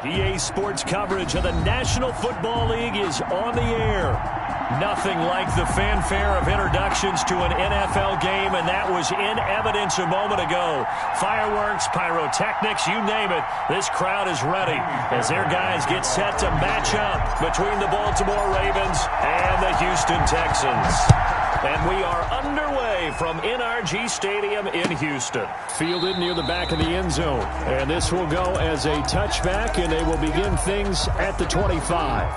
EA Sports coverage of the National Football League is on the air. Nothing like the fanfare of introductions to an NFL game, and that was in evidence a moment ago. Fireworks, pyrotechnics, you name it. This crowd is ready as their guys get set to match up between the Baltimore Ravens and the Houston Texans. And we are underway from NRG Stadium in Houston. Fielded near the back of the end zone. And this will go as a touchback, and they will begin things at the 25.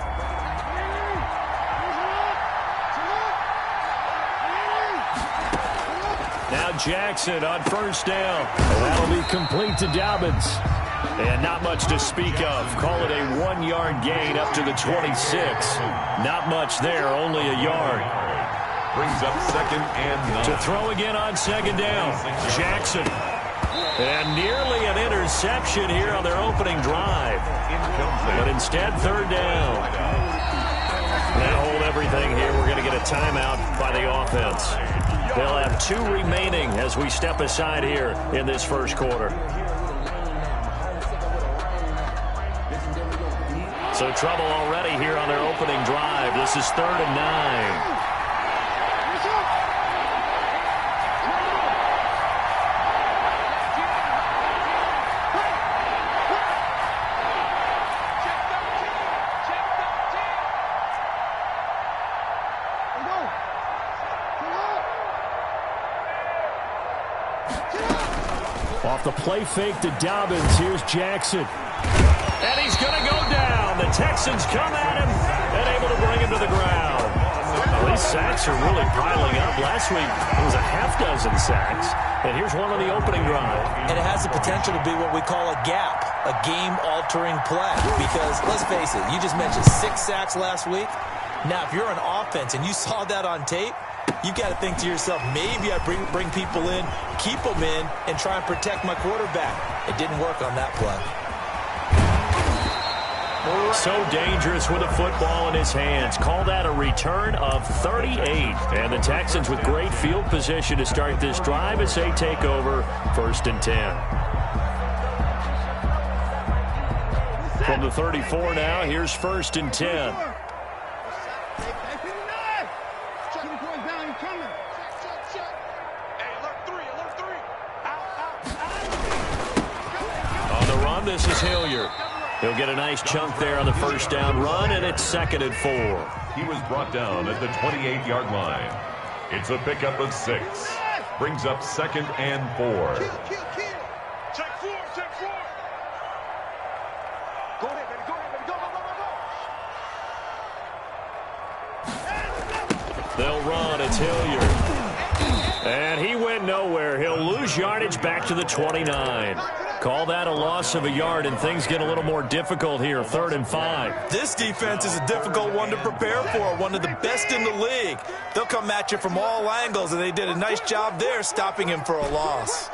Now Jackson on first down. And that'll be complete to Dobbins. And not much to speak of. Call it a 1-yard gain up to the 26. Not much there, only a yard. Brings up 2nd and 9. To throw again on 2nd down. Jackson. And nearly an interception here on their opening drive. But instead, 3rd down. Now hold everything here. We're going to get a timeout by the offense. They'll have 2 remaining as we step aside here in this first quarter. So trouble already here on their opening drive. This is 3rd and 9. Off the play fake to Dobbins. Here's Jackson. And he's going to go down. The Texans come at him and able to bring him to the ground. Well, these sacks are really piling up. Last week, it was a half-dozen sacks. And here's one on the opening drive. And it has the potential to be what we call a gap, a game-altering play. Because, let's face it, you just mentioned 6 sacks last week. Now, if you're an offense and you saw that on tape, you've got to think to yourself, maybe I bring people in, keep them in, and try and protect my quarterback. It didn't work on that play. So dangerous with the football in his hands. Call that a return of 38. And the Texans with great field position to start this drive as they take over 1st and 10. From the 34 now, here's 1st and 10. This is Hilliard. He'll get a nice chunk there on the first down run, and it's 2nd and 4. He was brought down at the 28-yard line. It's a pickup of 6. Brings up 2nd and 4. Check 4, check 4. Go ahead, baby. Go ahead, baby. Go. They'll run. It's Hilliard. And he went nowhere. He'll lose yardage back to the 29. Call that a loss of a yard, and things get a little more difficult here, 3rd and 5. This defense is a difficult one to prepare for, one of the best in the league. They'll come at you from all angles, and they did a nice job there stopping him for a loss.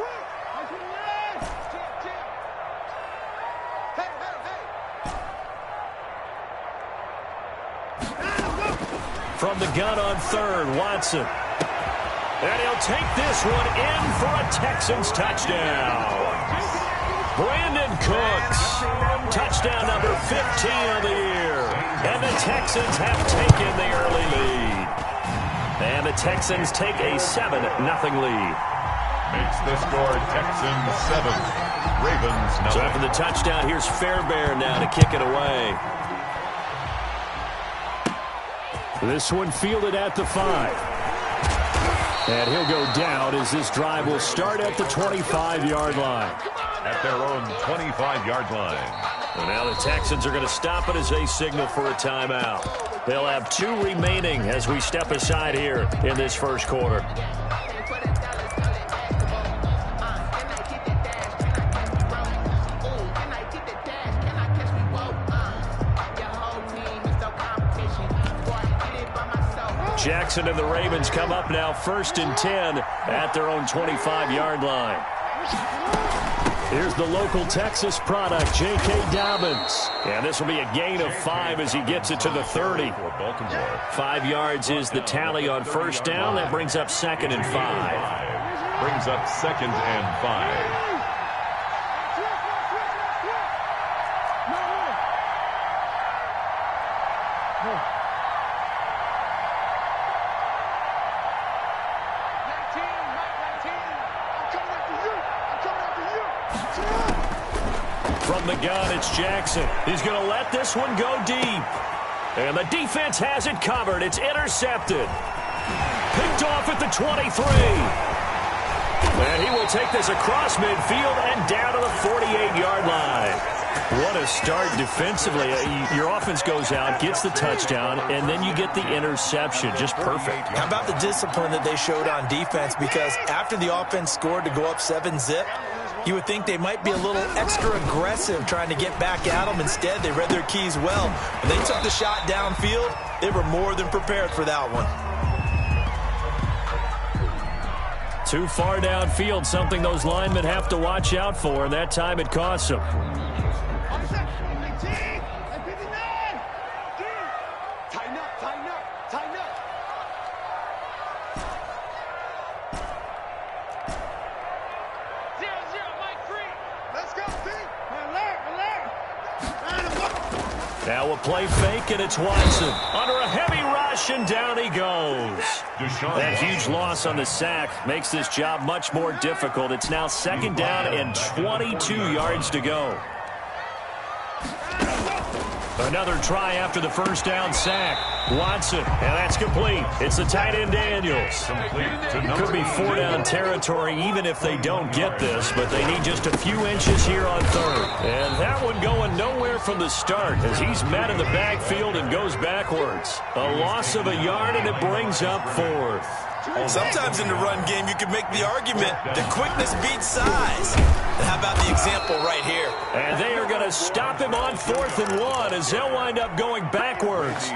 From the gun on 3rd, Watson. And he'll take this one in for a Texans touchdown. Brandon Cooks, touchdown number 15 of the year. And the Texans have taken the early lead. And the Texans take a 7-0 lead. Makes the score Texans 7, Ravens 9. So after the touchdown, here's Fairbairn now to kick it away. This one fielded at the 5. And he'll go down as this drive will start at the 25-yard line. At their own 25-yard line. And now the Texans are going to stop it as they signal for a timeout. They'll have 2 remaining as we step aside here in this first quarter. Jackson and the Ravens come up now 1st and 10 at their own 25-yard line. Here's the local Texas product, J.K. Dobbins. And this will be a gain of 5 as he gets it to the 30. 5 yards is the tally on first down. That brings up 2nd and 5. Brings up 2nd and 5. From the gun, it's Jackson. He's going to let this one go deep. And the defense has it covered. It's intercepted. Picked off at the 23. And he will take this across midfield and down to the 48-yard line. What a start defensively. Your offense goes out, gets the touchdown, and then you get the interception. Just perfect. How about the discipline that they showed on defense? Because after the offense scored to go up 7-zip, you would think they might be a little extra aggressive trying to get back at them. Instead, they read their keys well. When they took the shot downfield, they were more than prepared for that one. Too far downfield, something those linemen have to watch out for, and that time it costs them. Now a play fake, and it's Watson. Under a heavy rush, and down he goes. That huge loss on the sack makes this job much more difficult. It's now second down and 22 yards to go. Another try after the first down sack. Watson, and that's complete. It's the tight end Daniels. Could be four-down territory even if they don't get this, but they need just a few inches here on third. And that one going nowhere from the start as he's met in the backfield and goes backwards. A loss of a yard, and it brings up fourth. Sometimes in the run game, you can make the argument that quickness beats size. And how about the example right here? And they are going to stop him on 4th and 1 as they'll wind up going backwards.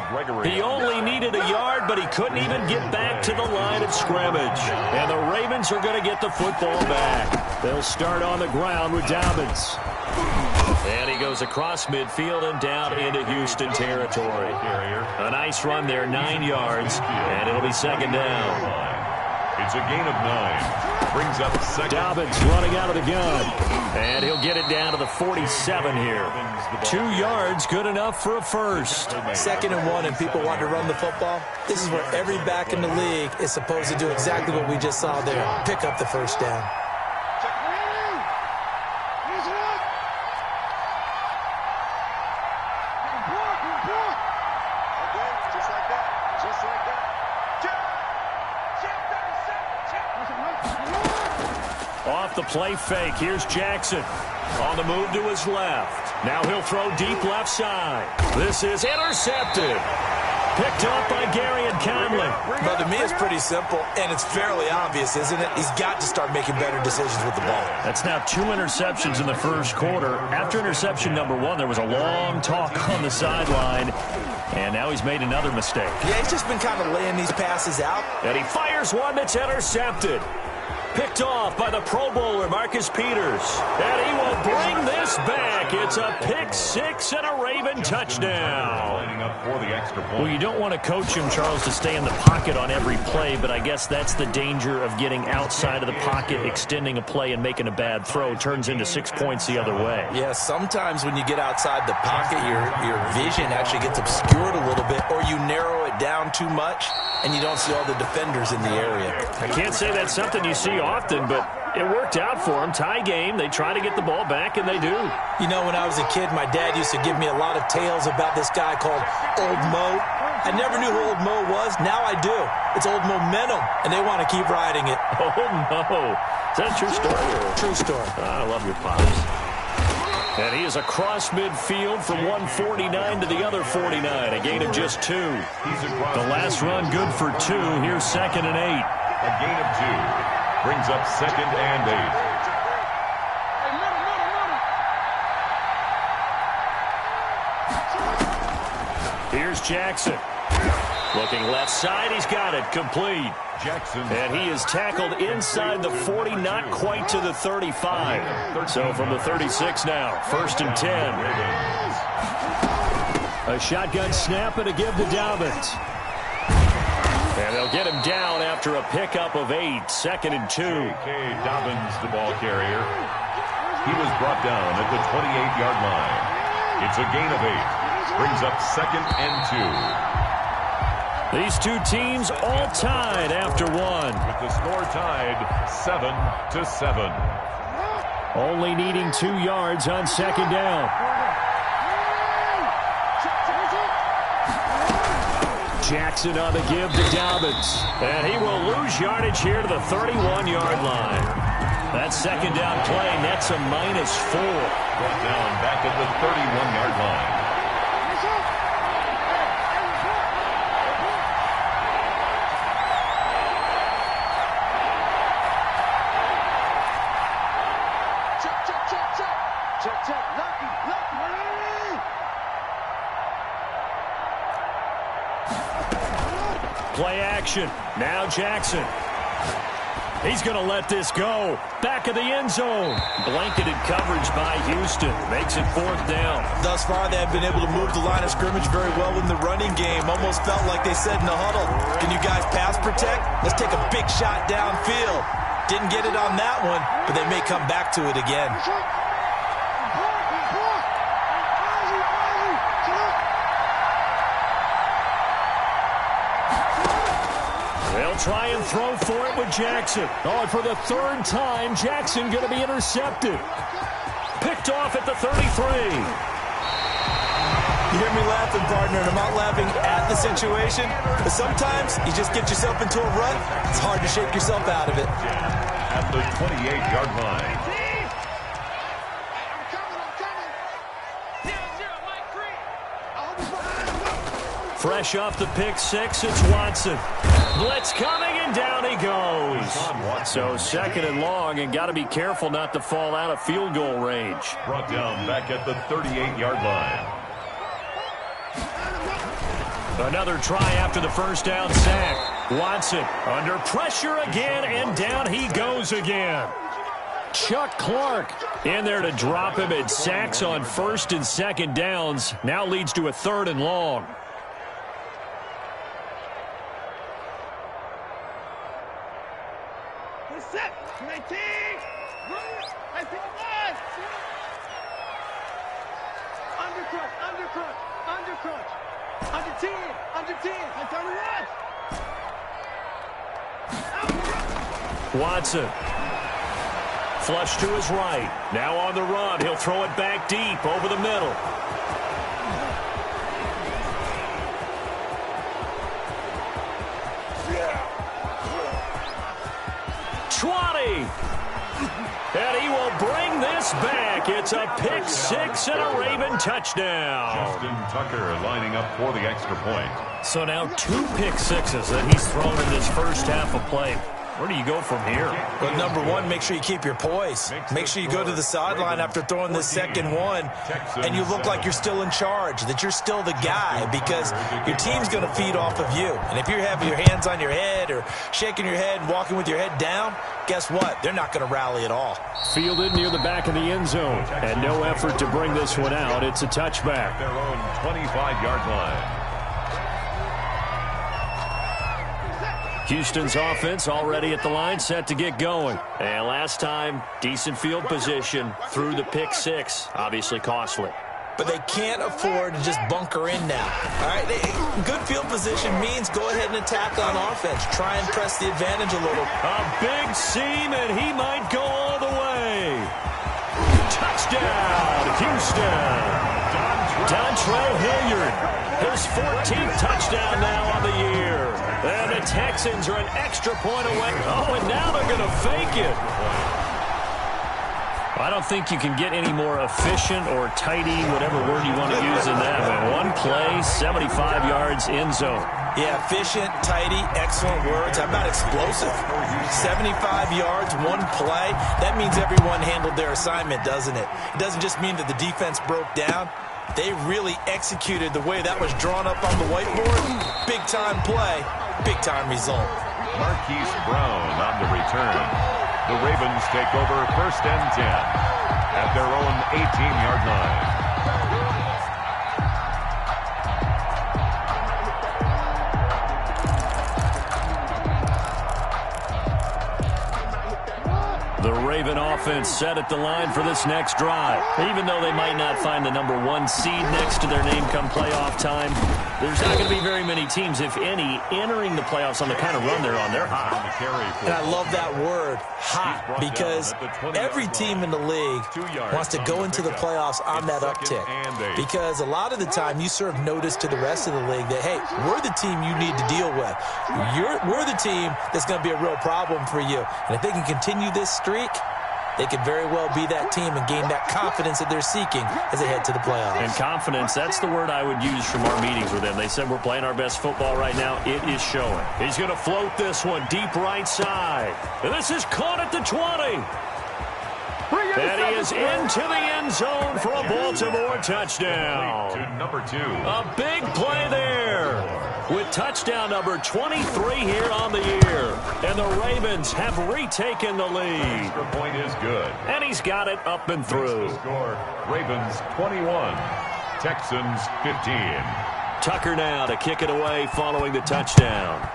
He only needed a yard, but he couldn't even get back to the line of scrimmage. And the Ravens are going to get the football back. They'll start on the ground with Dobbins. And he goes across midfield and down into Houston territory. A nice run there, 9 yards, and it'll be second down. It's a gain of 9. Brings up second. Dobbins running out of the gun. And he'll get it down to the 47 here. 2 yards, good enough for a first. 2nd and 1, and people want to run the football. This is where every back in the league is supposed to do exactly what we just saw there. Pick up the first down. Off the play fake, here's Jackson. On the move to his left. Now he'll throw deep left side. This is intercepted. Picked up by Gary and Conley. But to me, it's pretty simple, and it's fairly obvious, isn't it? He's got to start making better decisions with the ball. That's now 2 interceptions in the first quarter. After interception number 1, there was a long talk on the sideline, and now he's made another mistake. Yeah, he's just been kind of laying these passes out. And he fires one that's intercepted. Picked off by the Pro Bowler, Marcus Peters. And he will bring this back. It's a pick 6 and a Raven touchdown. Well, you don't want to coach him, Charles, to stay in the pocket on every play, but I guess that's the danger of getting outside of the pocket, extending a play, and making a bad throw. Turns into 6 points the other way. Yeah, sometimes when you get outside the pocket, your vision actually gets obscured a little bit, or you narrow it down too much, and you don't see all the defenders in the area. I can't say that's something you see often, but it worked out for them. Tie game. They try to get the ball back, and they do. You know, when I was a kid, my dad used to give me a lot of tales about this guy called Old Mo. I never knew who Old Mo was. Now I do. It's Old Momentum, and they want to keep riding it. Oh, no. Is that a true story? True story. I love your pops. And he is across midfield from 149 to the other 49, a gain of just 2. The last run good for 2. Here's 2nd and 8. A gain of 2. Brings up 2nd and 8. Here's Jackson. Looking left side, he's got it, complete. Jackson. And he is tackled inside the 40, not quite to the 35. So from the 36 now, 1st and 10. A shotgun snap and a give to Dobbins. And they'll get him down after a pickup of 8, 2nd and 2. J.K. Dobbins, the ball carrier. He was brought down at the 28-yard line. It's a gain of 8. Brings up 2nd and 2. These two teams all tied after 1. With the score tied 7-7. Only needing 2 yards on second down. Jackson on the give to Dobbins. And he will lose yardage here to the 31-yard line. That second down play nets a -4. Brought down back at the 31-yard line. Play action. Now Jackson. He's going to let this go. Back of the end zone. Blanketed coverage by Houston. Makes it 4th down. Thus far, they have been able to move the line of scrimmage very well in the running game. Almost felt like they said in the huddle, can you guys pass protect? Let's take a big shot downfield. Didn't get it on that one, but they may come back to it again. They'll try and throw for it with Jackson. Oh, and for the 3rd time, Jackson going to be intercepted. Picked off at the 33. You hear me laughing, partner, and I'm not laughing at the situation, but sometimes you just get yourself into a rut. It's hard to shake yourself out of it. At the 28-yard line. Fresh off the pick 6, it's Watson. Blitz coming, and down he goes. So 2nd and long, and got to be careful not to fall out of field goal range. Brought down back at the 38-yard line. Another try after the first down sack. Watson under pressure again, and down he goes again. Chuck Clark in there to drop him. At sacks on 1st and 2nd downs. Now leads to a 3rd and long. Watson. Flush to his right. Now on the run. He'll throw it back deep over the middle. And he will bring this back. It's a pick 6 and a Raven touchdown. Justin Tucker lining up for the extra point. So now 2 pick 6s that he's thrown in this first half of play. Where do you go from here? Well, number one, make sure you keep your poise. Make sure you go to the sideline after throwing this second one, and you look like you're still in charge, that you're still the guy, because your team's going to feed off of you. And if you're having your hands on your head or shaking your head and walking with your head down, guess what? They're not going to rally at all. Fielded near the back of the end zone, and no effort to bring this one out. It's a touchback. Their own 25-yard line. Houston's offense already at the line, set to get going. And last time, decent field position through the pick 6. Obviously costly. But they can't afford to just bunker in now. All right, good field position means go ahead and attack on offense. Try and press the advantage a little. A big seam, and he might go all the way. Touchdown, Houston. Dontre Hilliard, his 14th touchdown now on the year. And the Texans are an extra point away. Oh, and now they're going to fake it. I don't think you can get any more efficient or tidy, whatever word you want to use in that. Man, one play, 75 yards, end zone. Yeah, efficient, tidy, excellent words. How about explosive? 75 yards, one play. That means everyone handled their assignment, doesn't it? It doesn't just mean that the defense broke down. They really executed the way that was drawn up on the whiteboard. Big-time play, big-time result. Marquise Brown on the return. The Ravens take over 1st and 10 at their own 18-yard line. The Raven offense set at the line for this next drive. Even though they might not find the #1 seed next to their name come playoff time, There's not going to be very many teams, if any, entering the playoffs on the kind of run they're on. They're hot. And I love that word, hot, because every team in the league wants to go into the playoffs on that uptick. Because a lot of the time you serve notice to the rest of the league that, hey, we're the team you need to deal with. We're the team that's going to be a real problem for you. And if they can continue this streak, they could very well be that team and gain that confidence that they're seeking as they head to the playoffs. And confidence, that's the word I would use from our meetings with them. They said we're playing our best football right now. It is showing. He's going to float this one deep right side. And this is caught at the 20. And he is into the end zone for a Baltimore touchdown. To number 2. A big play there with touchdown number 23 here on the year. And the Ravens have retaken the lead. Extra point is good. And he's got it up and through. The score, Ravens 21, Texans 15. Tucker now to kick it away following the touchdown.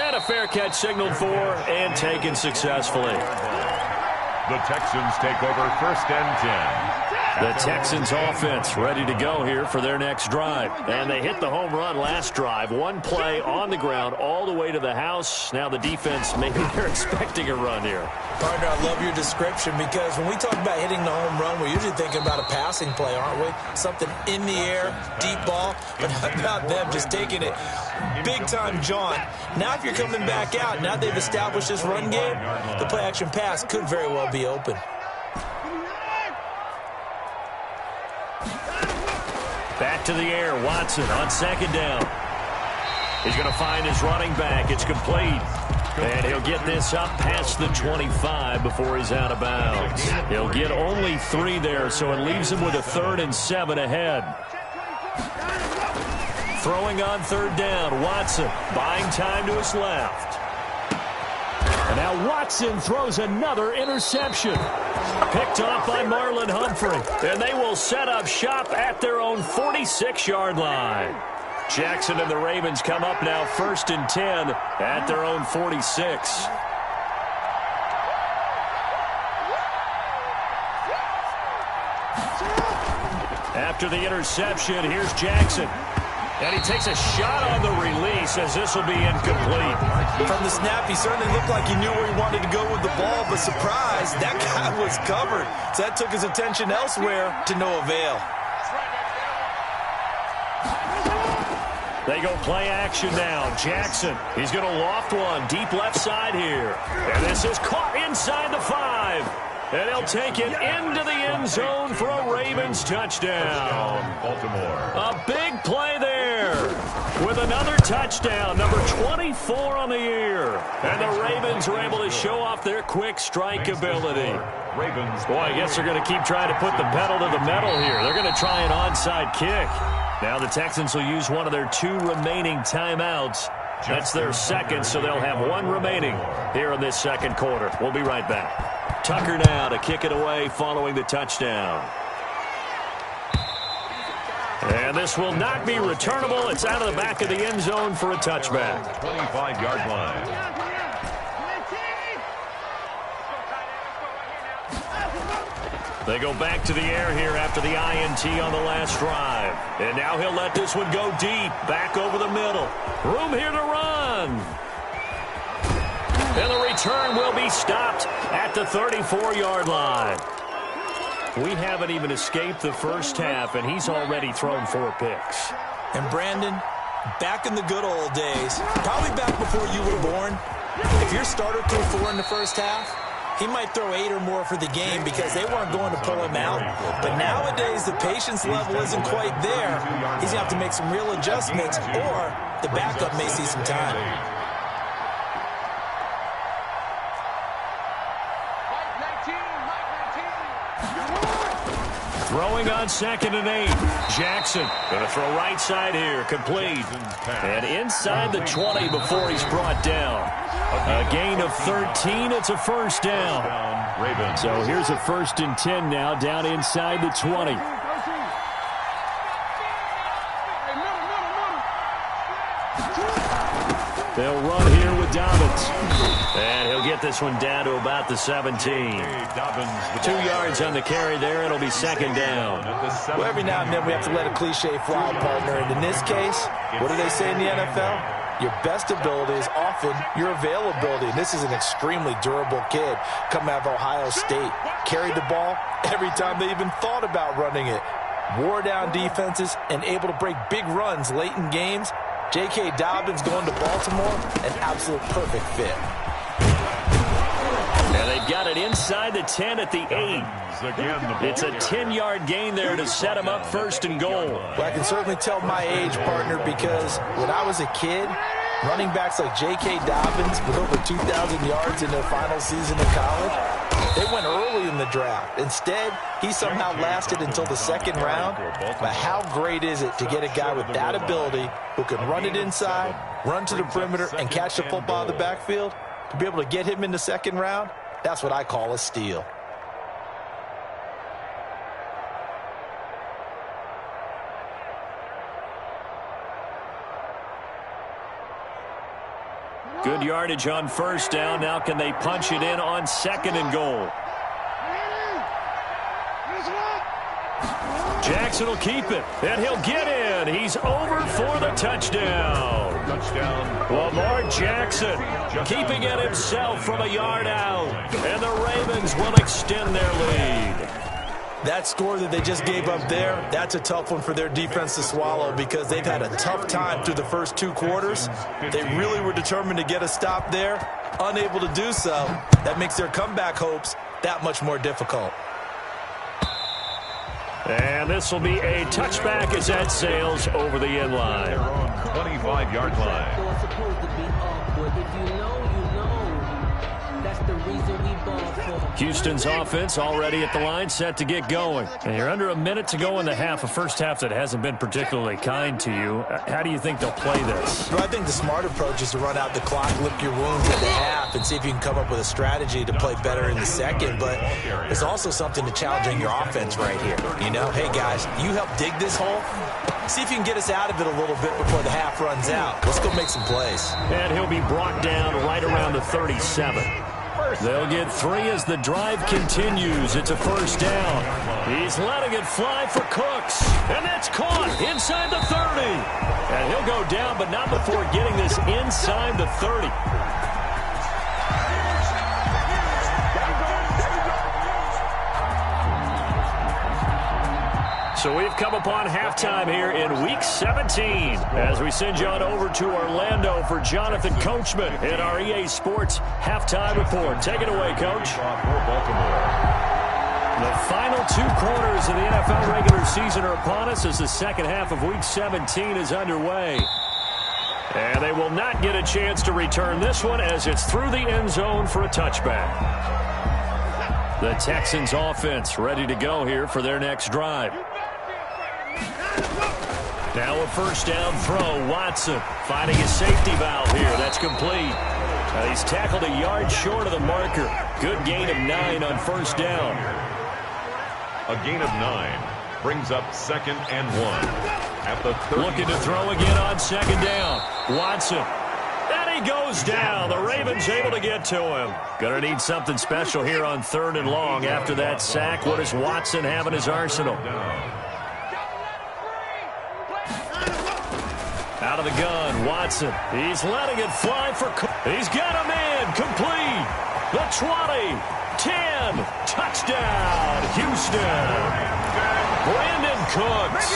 And a fair catch signaled for and taken successfully. The Texans take over 1st and 10. The Texans offense ready to go here for their next drive. And they hit the home run last drive. One play on the ground all the way to the house. Now the defense, maybe they're expecting a run here. Partner, I love your description because when we talk about hitting the home run, we're usually thinking about a passing play, aren't we? Something in the air, deep ball. But how about them just taking it big-time jaunt? Now if you're coming back out, now they've established this run game, the play-action pass could very well be open. Back to the air, Watson on 2nd down. He's going to find his running back. It's complete. And he'll get this up past the 25 before he's out of bounds. He'll get only 3 there, so it leaves him with a 3rd and 7 ahead. Throwing on 3rd down, Watson buying time to his left. And now Watson throws another interception. Picked off by Marlon Humphrey. And they will set up shop at their own 46-yard line. Jackson and the Ravens come up now 1st and 10 at their own 46. After the interception, here's Jackson. And he takes a shot on the release as this will be incomplete. From the snap, he certainly looked like he knew where he wanted to go with the ball, but surprise, that guy was covered. So that took his attention elsewhere to no avail. They go play action now. Jackson, he's going to loft one deep left side here. And this is caught inside the 5. And he'll take it into the end zone for a Ravens touchdown. Baltimore. A big play there with another touchdown, number 24 on the year. And the Ravens are able to show off their quick strike ability. Ravens. Boy, I guess they're going to keep trying to put the pedal to the metal here. They're going to try an onside kick. Now the Texans will use one of their 2 remaining timeouts. That's their 2nd, so they'll have 1 remaining here in this 2nd quarter. We'll be right back. Tucker now to kick it away following the touchdown. And this will not be returnable. It's out of the back of the end zone for a touchback. 25-yard line. They go back to the air here after the INT on the last drive. And now he'll let this one go deep, back over the middle. Room here to run. And the return will be stopped at the 34-yard line. We haven't even escaped the first half, and he's already thrown 4 picks. And Brandon, back in the good old days, probably back before you were born, if your starter threw 4 in the first half, he might throw 8 or more for the game because they weren't going to pull him out. But nowadays, the patience level isn't quite there. He's going to have to make some real adjustments, or the backup may see some time. Throwing on 2nd and 8. Jackson going to throw right side here. Complete. And inside the 20 before he's brought down. A gain of 13. It's a 1st down. So here's a 1st and 10 now down inside the 20. They'll run here with Dobbins. And he'll get this one down to about the 17. 2 yards on the carry there. It'll be second down. Well, every now and then we have to let a cliche fly, partner. And in this case, what do they say in the NFL? Your best ability is often your availability. And this is an extremely durable kid coming out of Ohio State. Carried the ball every time they even thought about running it. Wore down defenses and able to break big runs late in games. J.K. Dobbins going to Baltimore, an absolute perfect fit. And they've got it inside the 10 at the 8. It's a 10-yard gain there to set them up first and goal. Well, I can certainly tell my age, partner, because when I was a kid, running backs like J.K. Dobbins with over 2,000 yards in their final season of college, they went early in the draft. Instead, he somehow lasted until the second round. But how great is it to get a guy with that ability who can run it inside, run to the perimeter, and catch the football in the backfield? To be able to get him in the second round, that's what I call a steal. Good yardage on first down. Now can they punch it in on second and goal? Jackson will keep it, and he'll get in. He's over for the touchdown. Lamar Jackson keeping it himself from a yard out, and the Ravens will extend their lead. That score that they just gave up there, that's a tough one for their defense to swallow because they've had a tough time through the first 2 quarters. They really were determined to get a stop there, unable to do so. That makes their comeback hopes that much more difficult. And this will be a touchback as that sails over the end line. 25-yard line. Houston's offense already at the line, set to get going. And you're under a minute to go in the half, a first half that hasn't been particularly kind to you. How do you think they'll play this? Well, I think the smart approach is to run out the clock, lick your wounds at the half, and see if you can come up with a strategy to play better in the second. But there's also something to challenging your offense right here. You know, hey, guys, you help dig this hole. See if you can get us out of it a little bit before the half runs out. Let's go make some plays. And he'll be brought down right around the 37. They'll get 3 as the drive continues. It's a first down. He's letting it fly for Cooks. And that's caught inside the 30. And he'll go down, but not before getting this inside the 30. So we've come upon halftime here in Week 17 as we send you on over to Orlando for Jonathan Coachman in our EA Sports Halftime Report. Take it away, Coach. The final 2 quarters of the NFL regular season are upon us as the second half of Week 17 is underway. And they will not get a chance to return this one as it's through the end zone for a touchback. The Texans offense ready to go here for their next drive. Now a first down throw. Watson finding his safety valve here. That's complete. He's tackled a yard short of the marker. Good gain of 9 on first down. A gain of 9 brings up 2nd and 1 at the 30. Looking to throw again on second down. Watson. And he goes down. The Ravens able to get to him. Going to need something special here on 3rd and long after that sack. What does Watson have in his arsenal? Out of the gun, Watson. He's letting it fly for Cook. He's got him in. Complete. The 20. 10. Touchdown, Houston. Brandon Cooks.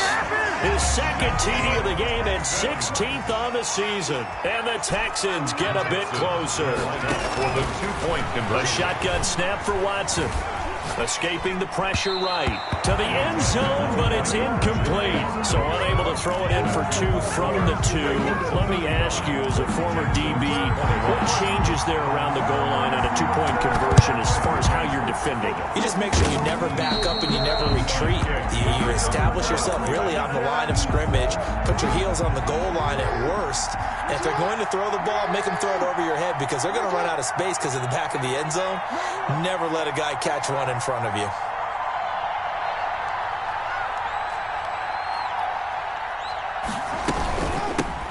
His second TD of the game and 16th on the season. And the Texans get a bit closer. For the 2-point conversion. A shotgun snap for Watson. Escaping the pressure right to the end zone, but it's incomplete. So unable to throw it in for 2 from the 2. Let me ask you, as a former DB, what changes there around the goal line on a 2-point conversion as far as how you're defending it? You just make sure you never back up and you never retreat. You establish yourself really on the line of scrimmage, put your heels on the goal line at worst. And if they're going to throw the ball, make them throw it over your head because they're going to run out of space because of the back of the end zone. Never let a guy catch one in front of you.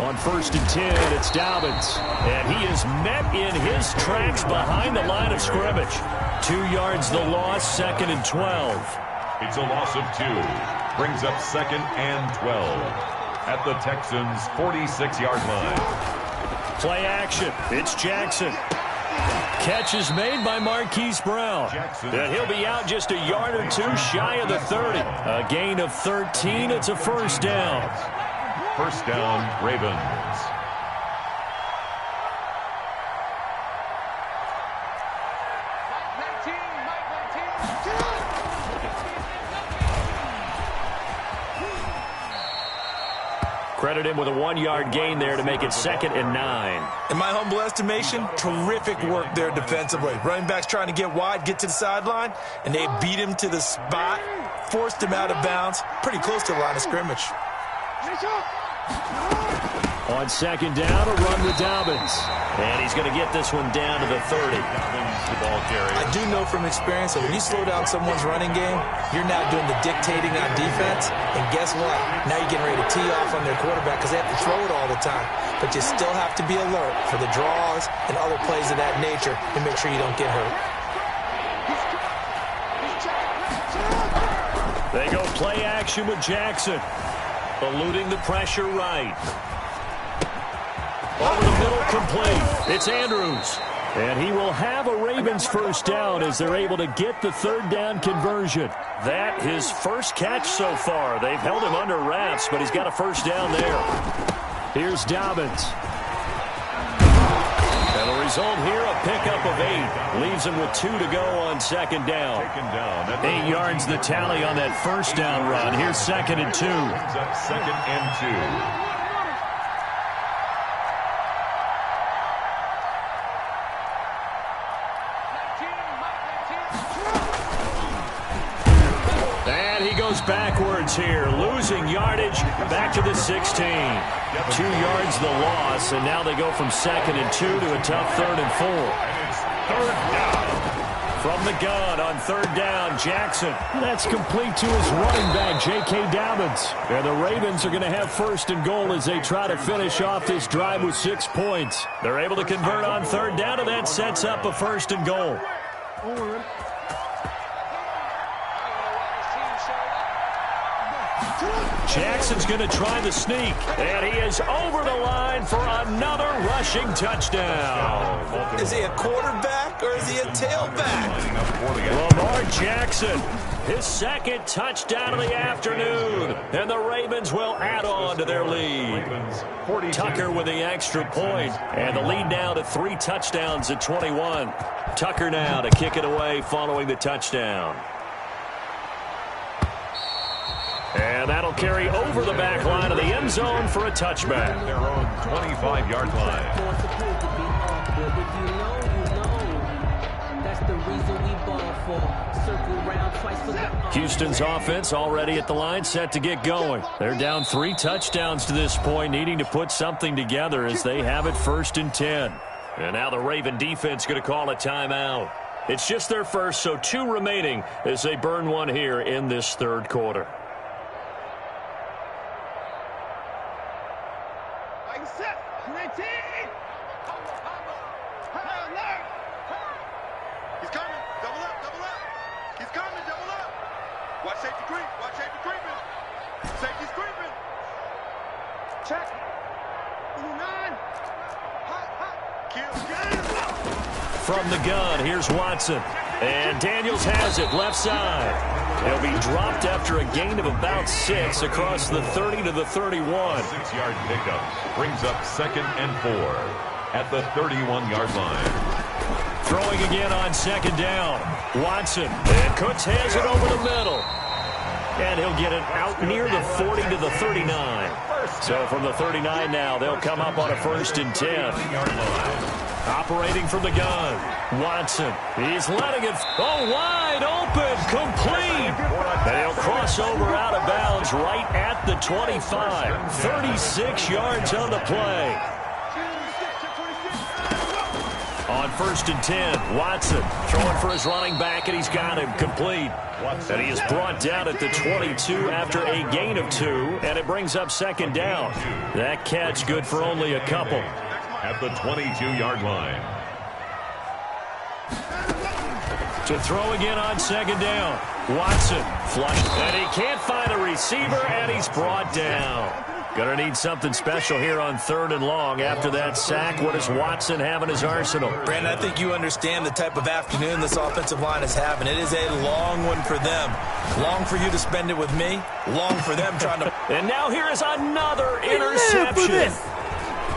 On 1st and 10, it's Dobbins. And he is met in his tracks behind the line of scrimmage. 2 yards the loss, 2nd and 12. It's a loss of 2. Brings up 2nd and 12. At the Texans' 46-yard line. Play action. It's Jackson. Catch is made by Marquise Brown. And he'll be out just a yard or 2 shy of the 30. A gain of 13. It's a first down. First down, Ravens. Credit him with a 1-yard gain there to make it 2nd and 9. In my humble estimation, terrific work there defensively. Running backs trying to get wide, get to the sideline, and they beat him to the spot, forced him out of bounds, pretty close to the line of scrimmage. On 2nd down, a run with Dobbins. And he's going to get this one down to the 30. Dobbins, the ball carrier. I do know from experience that when you slow down someone's running game, you're now doing the dictating on defense. And guess what? Now you're getting ready to tee off on their quarterback because they have to throw it all the time. But you still have to be alert for the draws and other plays of that nature to make sure you don't get hurt. They go play action with Jackson. Eluding the pressure right. Over the middle, complete. It's Andrews. And he will have a Ravens first down as they're able to get the 3rd down conversion. That his first catch so far. They've held him under wraps, but he's got a first down there. Here's Dobbins. And the result here, a pickup of 8. Leaves him with 2 to go on 2nd down. 8 yards the tally on that first down run. Here's 2nd and 2. 2nd and 2. Backwards here, losing yardage back to the 16. 2 yards the loss, and now they go from 2nd and 2 to a tough 3rd and 4. And it's 3rd down. From the gun on 3rd down, Jackson. That's complete to his running back, J.K. Dobbins. And the Ravens are going to have 1st and goal as they try to finish off this drive with 6 points. They're able to convert on 3rd down, and that sets up a 1st and goal. Jackson's going to try the sneak, and he is over the line for another rushing touchdown. Is he a quarterback or is he a tailback? Lamar Jackson, his 2nd touchdown of the afternoon, and the Ravens will add on to their lead. Tucker with the extra point, and the lead now to 3 touchdowns at 21. Tucker now to kick it away following the touchdown. And that'll carry over the back line of the end zone for a touchback. Their own 25-yard line. Houston's offense already at the line, set to get going. They're down 3 touchdowns to this point, needing to put something together as they have it 1st and 10. And now the Raven defense going to call a timeout. It's just their first, so 2 remaining as they burn one here in this 3rd quarter. From the gun, here's Watson. And Daniels has it, left side. He'll be dropped after a gain of about 6 across the 30 to the 31. 6-yard pickup brings up 2nd and 4 at the 31-yard line. Throwing again on 2nd down. Watson, and Cooks has it over the middle. And he'll get it out near the 40 to the 39. So from the 39 now, they'll come up on a 1st and 10. Operating from the gun, Watson. He's letting it wide open, complete. And he'll cross over out of bounds right at the 25. 36 yards on the play. On 1st and 10, Watson throwing for his running back, and he's got him complete. And he is brought down at the 22 after a gain of 2, and it brings up 2nd down. That catch good for only a couple. At the 22-yard line. To throw again on 2nd down. Watson flushed, and he can't find a receiver, and he's brought down. Going to need something special here on 3rd and long. After that sack, what does Watson have in his arsenal? Brandon, I think you understand the type of afternoon this offensive line is having. It is a long one for them. Long for you to spend it with me. Long for them trying to... And now here is another interception.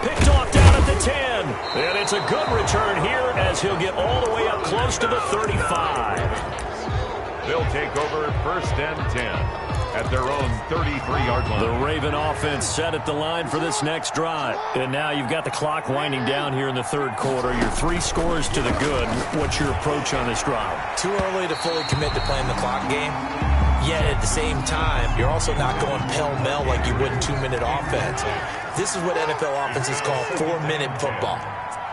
Picked off down at the 10. And it's a good return here as he'll get all the way up close to the 35. They'll take over 1st and 10. At their own 33-yard line. The Raven offense set at the line for this next drive. And now you've got the clock winding down here in the 3rd quarter. Your 3 scores to the good. What's your approach on this drive? Too early to fully commit to playing the clock game. Yet at the same time, you're also not going pell-mell like you would in 2-minute offense. This is what NFL offenses call 4-minute football.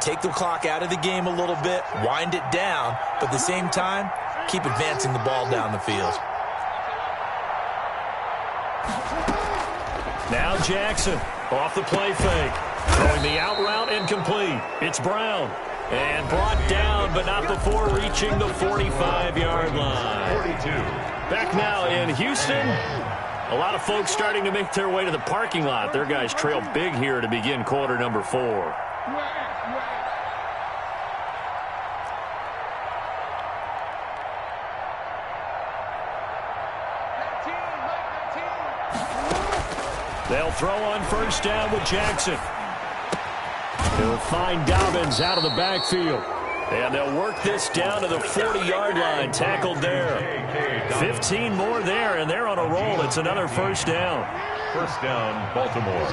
Take the clock out of the game a little bit, wind it down, but at the same time, keep advancing the ball down the field. Now Jackson off the play fake. Throwing the out route incomplete. It's Brown. And brought down, but not before reaching the 45-yard line. 42. Back now in Houston. A lot of folks starting to make their way to the parking lot. Their guys trail big here to begin quarter number 4. They'll throw on 1st down with Jackson. He'll find Dobbins out of the backfield. And they'll work this down to the 40-yard line. Tackled there. 15 more there, and they're on a roll. It's another 1st down. 1st down, Baltimore.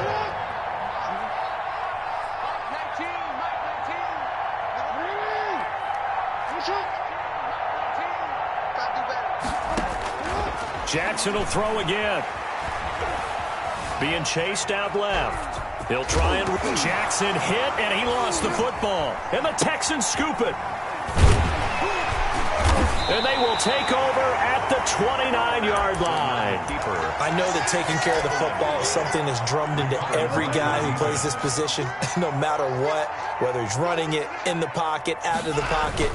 Jackson will throw again. Being chased out left. He'll try and... Jackson hit, and he lost the football. And the Texans scoop it. And they will take over at the 29-yard line. I know that taking care of the football is something that's drummed into every guy who plays this position, no matter what, whether he's running it, in the pocket, out of the pocket.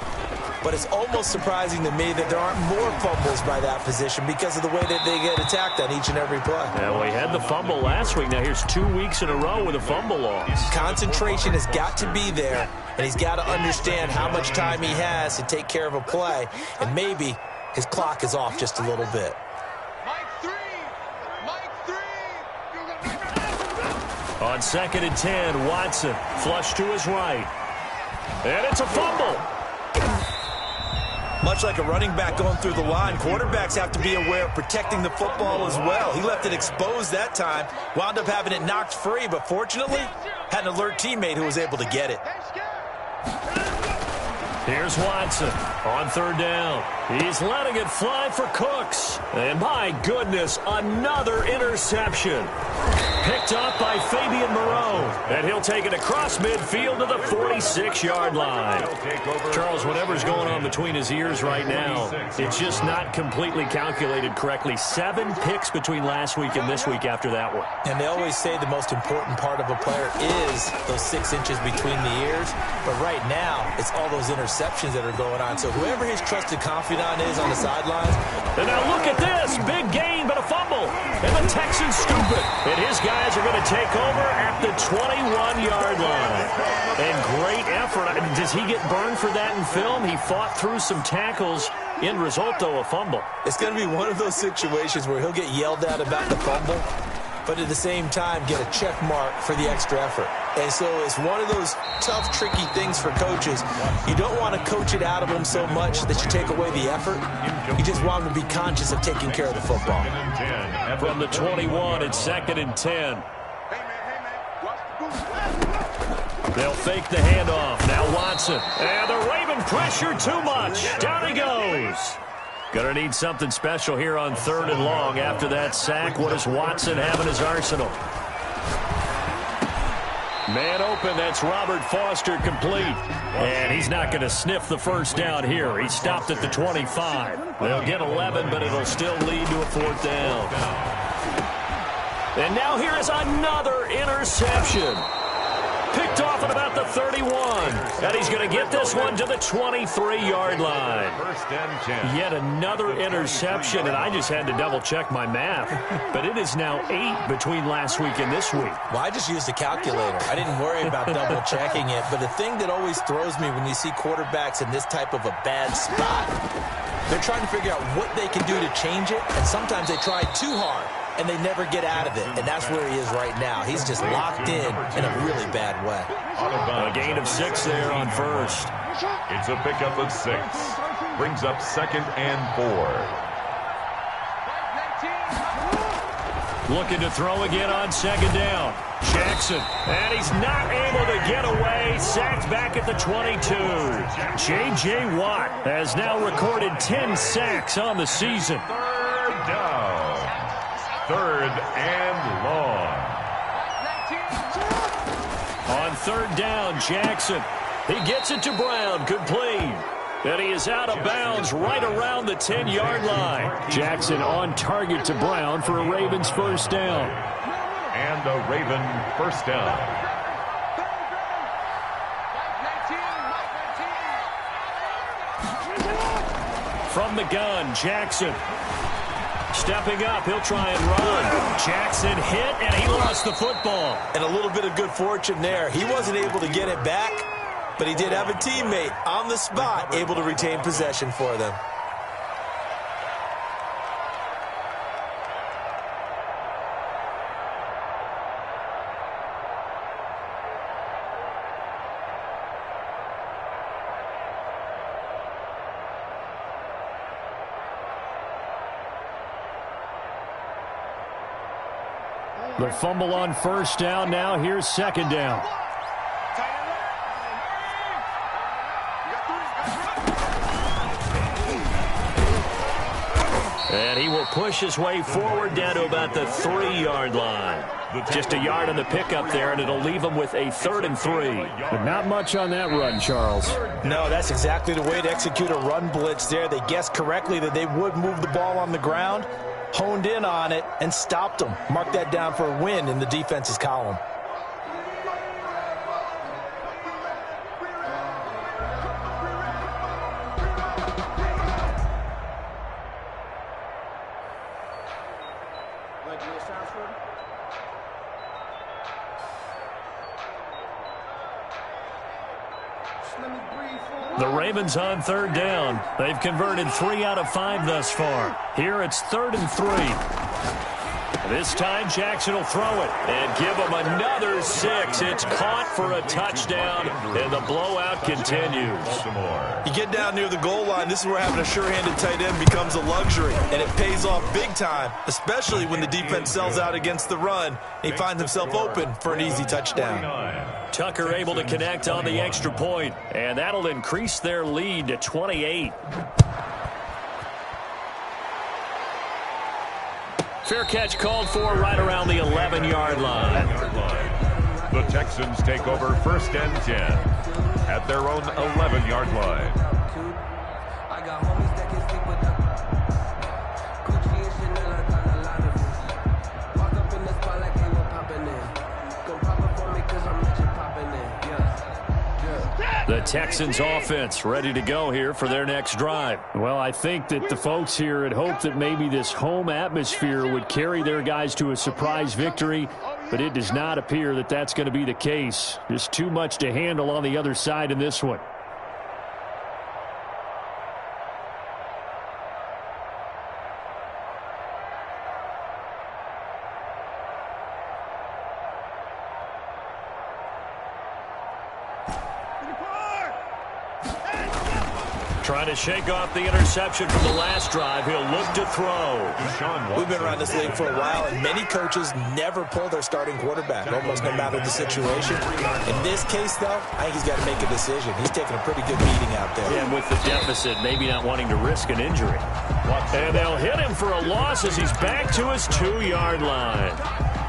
But it's almost surprising to me that there aren't more fumbles by that position because of the way that they get attacked on each and every play. Yeah, well, he had the fumble last week. Now here's 2 weeks in a row with a fumble loss. Concentration has got to be there, and he's got to understand how much time he has to take care of a play, and maybe his clock is off just a little bit. On 2nd and 10, Watson flush to his right. And it's a fumble. Much like a running back going through the line, quarterbacks have to be aware of protecting the football as well. He left it exposed that time, wound up having it knocked free, but fortunately, had an alert teammate who was able to get it. Here's Watson on 3rd down. He's letting it fly for Cooks. And my goodness, another interception. Picked up by Fabian Moreau. And he'll take it across midfield to the 46-yard line. Charles, whatever's going on between his ears right now, it's just not completely calculated correctly. 7 picks between last week and this week after that one. And they always say the most important part of a player is those 6 inches between the ears. But right now, it's all those interceptions that are going on. So whoever his trusted confidant is on the sidelines. And now look at this. Big gain, but a fumble. And the Texans scoop it. And his guys are going to take over at the 21-yard line. And great effort. Does he get burned for that in film? He fought through some tackles. End result, though, a fumble. It's going to be one of those situations where he'll get yelled at about the fumble, but at the same time get a check mark for the extra effort. And so it's one of those tough, tricky things for coaches. You don't want to coach it out of them so much that you take away the effort. You just want them to be conscious of taking care of the football. From the 21, it's 2nd and 10. They'll fake the handoff. Now Watson. And the Raven pressure too much. Down he goes. Gonna need something special here on 3rd and long. After that sack, what does Watson have in his arsenal? Man open, that's Robert Foster complete. And he's not going to sniff the first down here. He stopped at the 25. They'll get 11, but it'll still lead to a fourth down. And now here is another interception. Picked off at about the 31. And he's going to get this one to the 23-yard line. First and 10. Yet another interception, and I just had to double-check my math. But it is now 8 between last week and this week. Well, I just used a calculator. I didn't worry about double-checking it. But the thing that always throws me when you see quarterbacks in this type of a bad spot, they're trying to figure out what they can do to change it, and sometimes they try too hard, and they never get out of it. And that's where he is right now. He's just locked in a really bad way. A gain of 6 there on first. It's a pickup of 6. Brings up second and 4. Looking to throw again on second down. Jackson, and he's not able to get away. Sacked back at the 22. J.J. Watt has now recorded 10 sacks on the season. Third down. Third and long. On third down, Jackson. He gets it to Brown. Complete. And he is out of bounds right around the 10-yard line. Jackson on target to Brown for a Ravens first down. And a Raven first down. From the gun, Jackson. Stepping up, he'll try and run. Jackson hit, and he lost the football. And a little bit of good fortune there. He wasn't able to get it back, but he did have a teammate on the spot able to retain possession for them. The fumble on first down. Now here's second down. And he will push his way forward down to about the 3-yard line. Just a yard on the pickup there, and it'll leave him with a 3rd and 3. But not much on that run, Charles. No, that's exactly the way to execute a run blitz there. They guessed correctly that they would move the ball on the ground, honed in on it, and stopped them. Mark that down for a win in the defense's column. The Ravens on third down. They've converted 3 out of 5 thus far. Here it's 3rd and 3. This time Jackson will throw it and give him another 6. It's caught for a touchdown, and the blowout continues. You get down near the goal line, this is where having a sure-handed tight end becomes a luxury, and it pays off big time, especially when the defense sells out against the run. He finds himself open for an easy touchdown. Tucker able to connect on the extra point, and that'll increase their lead to 28. Fair catch called for right around the 11-yard line. The Texans take over first and 10 at their own 11-yard line. The Texans offense ready to go here for their next drive. Well, I think that the folks here had hoped that maybe this home atmosphere would carry their guys to a surprise victory, but it does not appear that that's going to be the case. Just too much to handle on the other side in this one. Trying to shake off the interception from the last drive. He'll look to throw. We've been around this league for a while, and many coaches never pull their starting quarterback, almost no matter the situation. In this case, though, I think he's got to make a decision. He's taking a pretty good beating out there. Yeah, and with the deficit, maybe not wanting to risk an injury. And they'll hit him for a loss as he's back to his 2-yard line.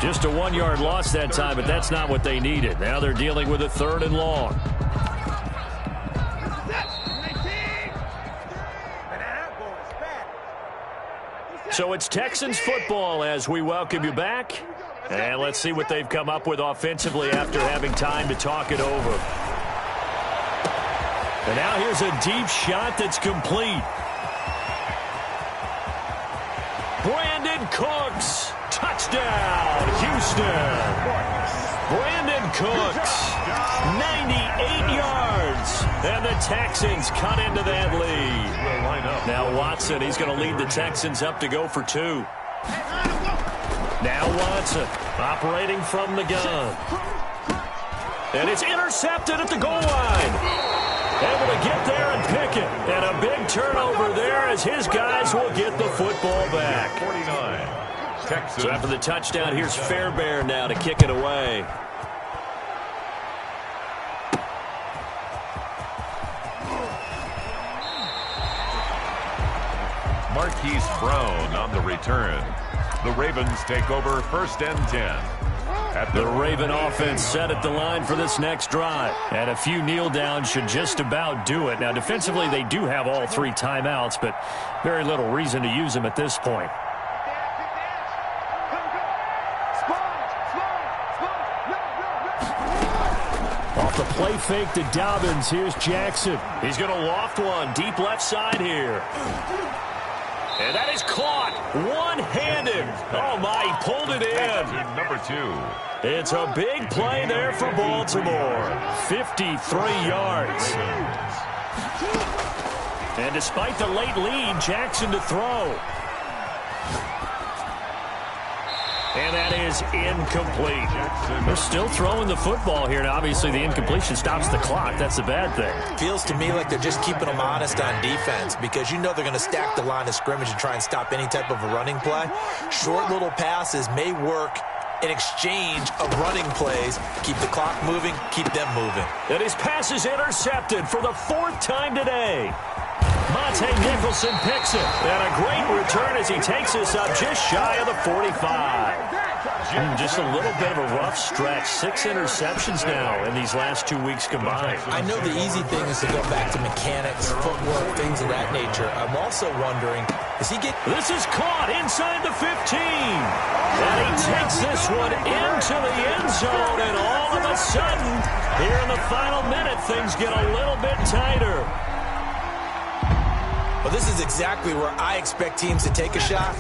Just a 1-yard loss that time, but that's not what they needed. Now they're dealing with a 3rd and long. So it's Texans football as we welcome you back. And let's see what they've come up with offensively after having time to talk it over. And now here's a deep shot that's complete. Brandon Cooks. Touchdown, Houston. Brandon Cooks, 98 yards. And the Texans cut into that lead. Now Watson, he's going to lead the Texans up to go for 2. Now Watson, operating from the gun. And it's intercepted at the goal line. Able to get there and pick it. And a big turnover there as his guys will get the football back. 49. Texans. So after the touchdown, here's Fairbairn now to kick it away. Marquise Brown on the return. The Ravens take over 1st and 10. The Raven offense set at the line for this next drive. And a few kneel downs should just about do it. Now, defensively, they do have all 3 timeouts, but very little reason to use them at this point. Off the play fake to Dobbins, here's Jackson. He's going to loft one deep left side here. And that is caught one-handed. Oh, my, he pulled it in. Number 2. It's a big play there for Baltimore. 53 yards. And despite the late lead, Jackson to throw. And that is incomplete. They're still throwing the football here. Now, obviously, the incompletion stops the clock. That's the bad thing. Feels to me like they're just keeping them honest on defense because you know they're going to stack the line of scrimmage and try and stop any type of a running play. Short little passes may work in exchange of running plays. Keep the clock moving, keep them moving. And his pass is intercepted for the 4th time today. Monte Nicholson picks it. And a great return as he takes us up just shy of the 45. Just a little bit of a rough stretch. 6 interceptions now in these last 2 weeks combined. I know the easy thing is to go back to mechanics, footwork, things of that nature. I'm also wondering, does he get... This is caught inside the 15. And he takes this one into the end zone. And all of a sudden, here in the final minute, things get a little bit tighter. Well, this is exactly where I expect teams to take a shot.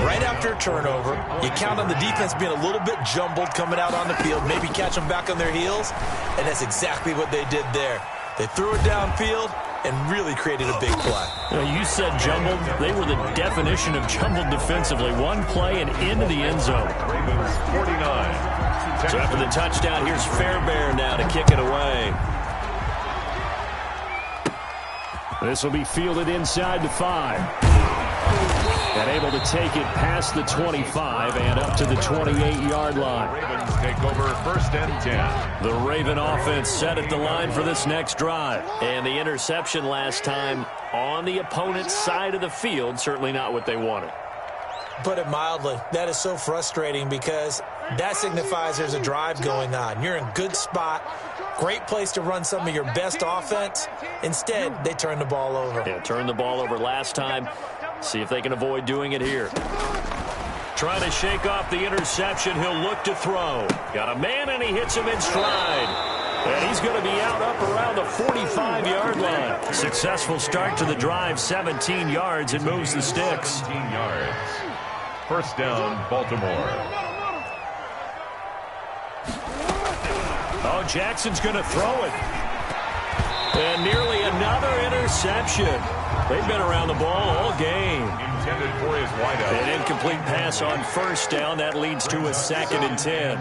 Right after a turnover, you count on the defense being a little bit jumbled coming out on the field, maybe catch them back on their heels, and that's exactly what they did there. They threw it downfield and really created a big play. You said jumbled. They were the definition of jumbled defensively. One play and into the end zone. Ravens 49. So after the touchdown, here's Fairbairn now to kick it away. This will be fielded inside the 5. And able to take it past the 25 and up to the 28-yard line. Ravens take over 1st and 10. The Raven offense set at the line for this next drive. And the interception last time on the opponent's side of the field, certainly not what they wanted. Put it mildly, that is so frustrating because that signifies there's a drive going on. You're in good spot, great place to run some of your best offense. Instead, they turn the ball over. Yeah, turned the ball over last time. See if they can avoid doing it here. Trying to shake off the interception. He'll look to throw. Got a man, and he hits him in stride. And he's going to be out up around the 45-yard line. Successful start to the drive, 17 yards, and moves the sticks. 17 yards. 1st down, Baltimore. Oh, Jackson's going to throw it. And nearly another interception. They've been around the ball all game. Intended for his wideout. An incomplete pass on 1st down. That leads to a 2nd and 10.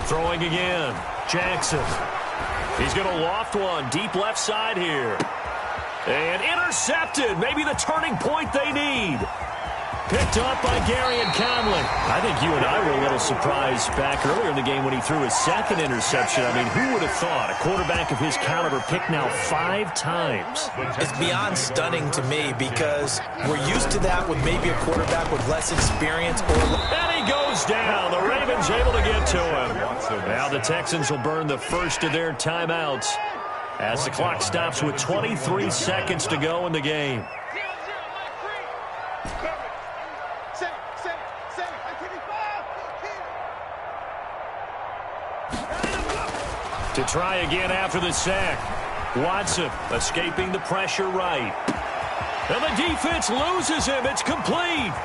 Throwing again. Jackson. He's going to loft one deep left side here. And intercepted. Maybe the turning point they need. Picked up by Garyon Conley. I think you and I were a little surprised back earlier in the game when he threw his second interception. I mean, who would have thought a quarterback of his caliber picked now 5 times? It's beyond stunning to me because we're used to that with maybe a quarterback with less experience. And he goes down. The Ravens able to get to him. Now the Texans will burn the first of their timeouts as the clock stops with 23 seconds to go in the game. To try again after the sack. Watson escaping the pressure right. And the defense loses him. It's complete.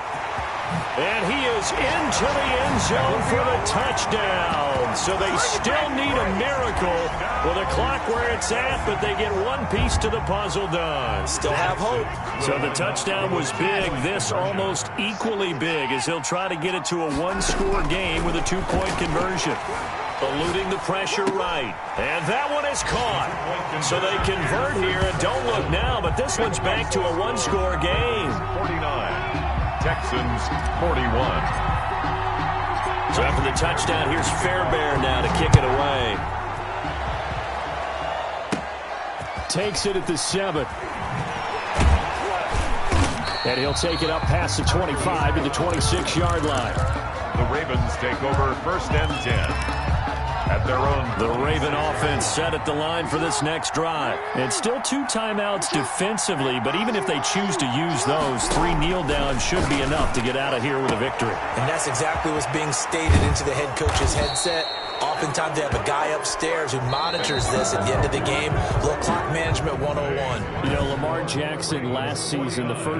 And he is into the end zone for the touchdown. So they still need a miracle with a clock where it's at, but they get one piece to the puzzle done. Still have hope. So the touchdown was big. This almost equally big as he'll try to get it to a one-score game with a 2-point conversion. Eluding the pressure right. And that one is caught. So they convert here, and don't look now, but this one's back to a one-score game. 49. Texans 41. So after the touchdown, here's Fairbairn now to kick it away. Takes it at the 7. And he'll take it up past the 25 to the 26-yard line. The Ravens take over 1st and 10. At their own. The Raven offense set at the line for this next drive. It's still 2 timeouts defensively, but even if they choose to use those, 3 kneel downs should be enough to get out of here with a victory. And that's exactly what's being stated into the head coach's headset. Oftentimes they have a guy upstairs who monitors this at the end of the game. Little clock management 101. You know, Lamar Jackson last season, the first